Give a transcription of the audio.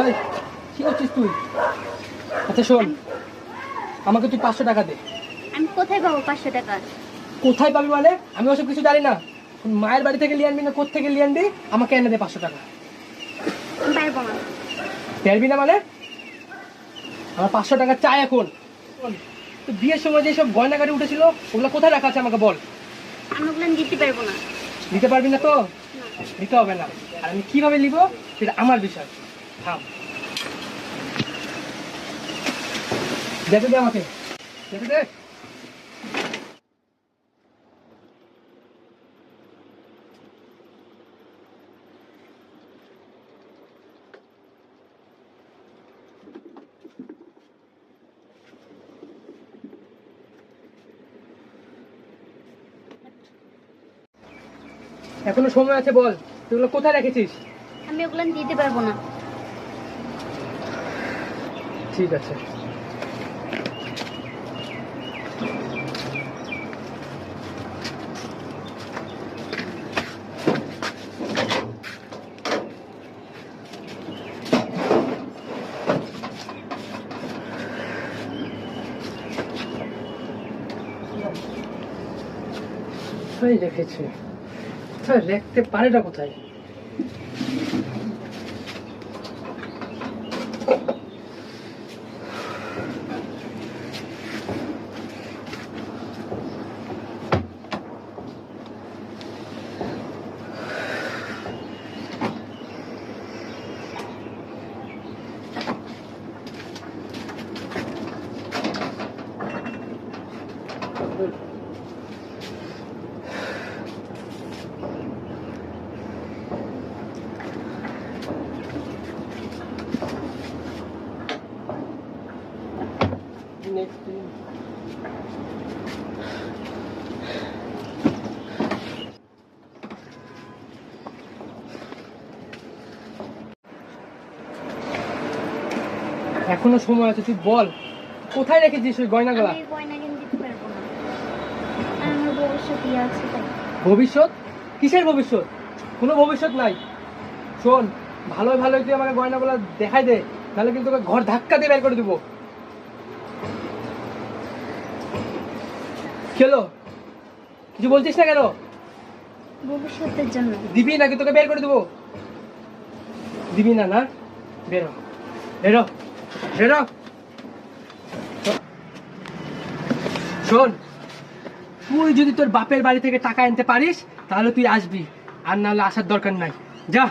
এই, কি করছিস তুই? আচ্ছা শোন, আমাকে তুই 500 টাকা দে। আমি কোথায় পাবো 500 টাকা? কোথায় পাবি মানে? আমি ওসব কিছু জানি না। মায়ের বাড়ি থেকে লিয়ে আনবি না কোথা থেকে লিয়ে আনবি, আমাকে এনে দে 500 টাকা। পারবো না। পারবি না মানে? আমার 500 টাকা চাই এখন। তো বিয়ের সময় যেসব গয়নাগাড়ি উঠেছিল ওগুলো কোথায় রাখা আছে আমাকে বল। আমি ওগুলো দিতে পারবো না। নিতে পারবি না তো? নিতে হবে না। আর আমি কিভাবে নিব সেটা আমার বিষয়। থাম, যেতে দে আমাকে, যেতে দে। এখনো সময় আছে, বল তুই ওগুলো কোথায় রেখেছিস? আমি ওগুলো দিতে পারবো না। ঠিক আছে। কোথায় রেখেছে? কোথায় রাখতে পারেটা কোথায়? এখনো সময় আছে, তুই বল কোথায় রেখেছিস ওই গয়নাগুলা? আমি গয়না কিনে দিতে পারবো না। আর আমার ভবিষ্যৎ ইয়ে আছে তাই। ভবিষ্যৎ? কিসের ভবিষ্যৎ? কোনো ভবিষ্যৎ নাই। শোন, ভালোই ভালোই তুই আমাকে গয়নাগুলা দেখাই দে, নাহলে কিন্তু তোকে ঘর ধাক্কা দিয়ে বের করে দিব। খেলো, কিছু বলছিস না কেন? ভবিষ্যতের জন্য। দিবি নাকি তোকে বের করে দেবো? দিবি না না? বেরো, বেরো, বেরো। শোন, তুই যদি তোর বাপের বাড়ি থেকে টাকা আনতে পারিস তাহলে তুই আসবি, আর নাহলে আসার দরকার নাই। যা।